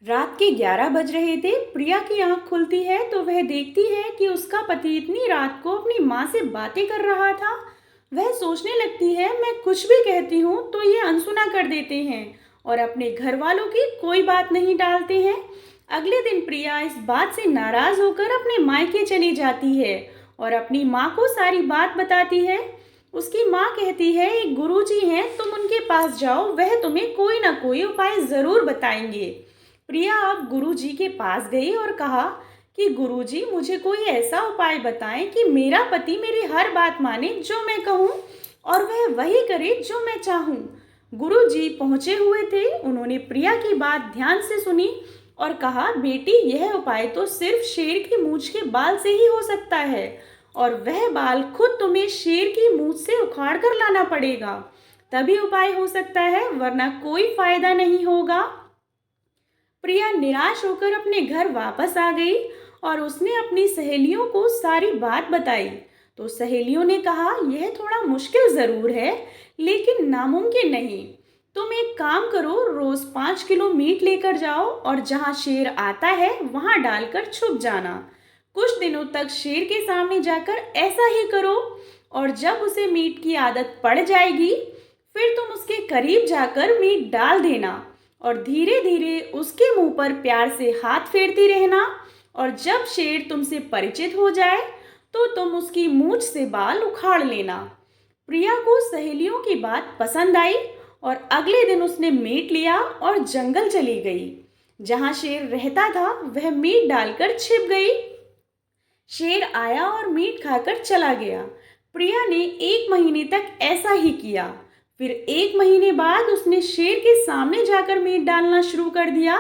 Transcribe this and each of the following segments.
रात के 11 बज रहे थे। प्रिया की आंख खुलती है तो वह देखती है कि उसका पति इतनी रात को अपनी माँ से बातें कर रहा था। वह सोचने लगती है, मैं कुछ भी कहती हूँ तो ये अनसुना कर देते हैं और अपने घर वालों की कोई बात नहीं टालते हैं। अगले दिन प्रिया इस बात से नाराज होकर अपने मायके चली जाती है और अपनी माँ को सारी बात बताती है। उसकी माँ कहती है, एक गुरुजी हैं, तुम उनके पास जाओ, वह तुम्हें कोई ना कोई उपाय ज़रूर बताएंगे। प्रिया अब गुरुजी के पास गई और कहा कि गुरुजी, मुझे कोई ऐसा उपाय बताएं कि मेरा पति मेरी हर बात माने, जो मैं कहूँ, और वह वही करे जो मैं चाहूँ। गुरुजी पहुँचे हुए थे। उन्होंने प्रिया की बात ध्यान से सुनी और कहा, बेटी, यह उपाय तो सिर्फ शेर की मूंछ के बाल से ही हो सकता है और वह बाल खुद तुम्हें शेर की मूंछ से उखाड़ कर लाना पड़ेगा, तभी उपाय हो सकता है, वरना कोई फायदा नहीं होगा। प्रिया निराश होकर अपने घर वापस आ गई और उसने अपनी सहेलियों को सारी बात बताई। तो सहेलियों ने कहा, यह थोड़ा मुश्किल ज़रूर है, लेकिन नामुमकिन नहीं। तुम एक काम करो, रोज़ 5 किलो मीट लेकर जाओ और जहाँ शेर आता है वहाँ डालकर छुप जाना। कुछ दिनों तक शेर के सामने जाकर ऐसा ही करो और जब उसे मीट की आदत पड़ जाएगी, फिर तुम उसके करीब जाकर मीट डाल देना और धीरे धीरे उसके मुंह पर प्यार से हाथ फेरती रहना, और जब शेर तुमसे परिचित हो जाए तो तुम उसकी मूंछ से बाल उखाड़ लेना। प्रिया को सहेलियों की बात पसंद आई और अगले दिन उसने मीट लिया और जंगल चली गई। जहाँ शेर रहता था वह मीट डालकर छिप गई। शेर आया और मीट खाकर चला गया। प्रिया ने 1 महीने तक ऐसा ही किया। फिर 1 महीने बाद उसने शेर के सामने जाकर मीट डालना शुरू कर दिया,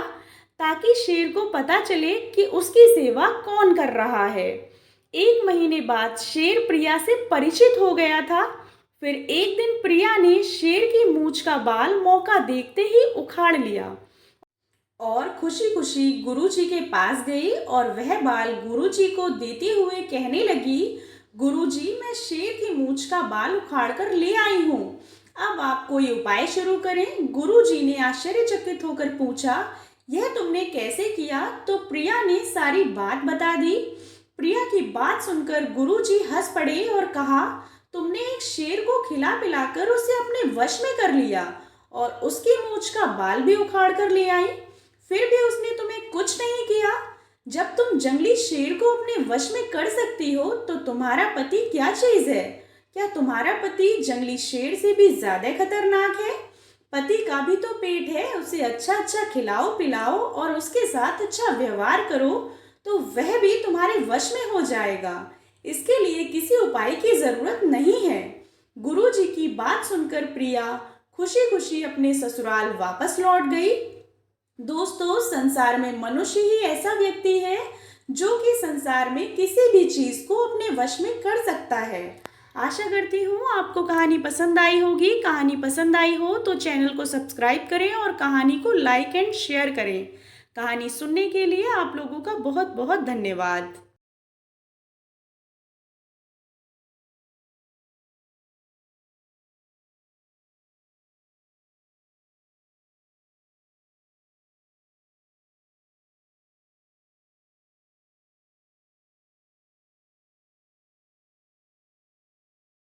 ताकि शेर को पता चले कि उसकी सेवा कौन कर रहा है। 1 महीने बाद शेर प्रिया से परिचित हो गया था। फिर एक दिन प्रिया ने शेर की मूंछ का बाल मौका देखते ही उखाड़ लिया और खुशी खुशी गुरुजी के पास गई और वह बाल गुरुजी को देते हुए कहने लगी, गुरुजी, मैं शेर की मूंछ का बाल उखाड़ कर ले आई हूँ, अब आप कोई उपाय शुरू करें। गुरुजी ने आश्चर्यचकित होकर पूछा, यह तुमने कैसे किया? तो प्रिया ने सारी बात बता दी। प्रिया की बात सुनकर गुरुजी हंस पड़े और कहा, तुमने एक शेर को खिला पिलाकर उसे अपने वश में कर लिया और उसकी मूंछ का बाल भी उखाड़ कर ले आई, फिर भी उसने तुम्हें कुछ नहीं किया। जब तुम जंगली शेर को अपने वश में कर सकती हो तो तुम्हारा पति क्या चीज है? क्या तुम्हारा पति जंगली शेर से भी ज्यादा खतरनाक है? पति का भी तो पेट है, उसे अच्छा अच्छा खिलाओ पिलाओ और उसके साथ अच्छा व्यवहार करो तो वह भी तुम्हारे वश में हो जाएगा। इसके लिए किसी उपाय की जरूरत नहीं है। गुरुजी की बात सुनकर प्रिया खुशी खुशी अपने ससुराल वापस लौट गई। दोस्तों, संसार में मनुष्य ही ऐसा व्यक्ति है जो कि संसार में किसी भी चीज को अपने वश में कर सकता है। आशा करती हूँ आपको कहानी पसंद आई होगी। कहानी पसंद आई हो तो चैनल को सब्सक्राइब करें और कहानी को लाइक एंड शेयर करें। कहानी सुनने के लिए आप लोगों का बहुत बहुत धन्यवाद।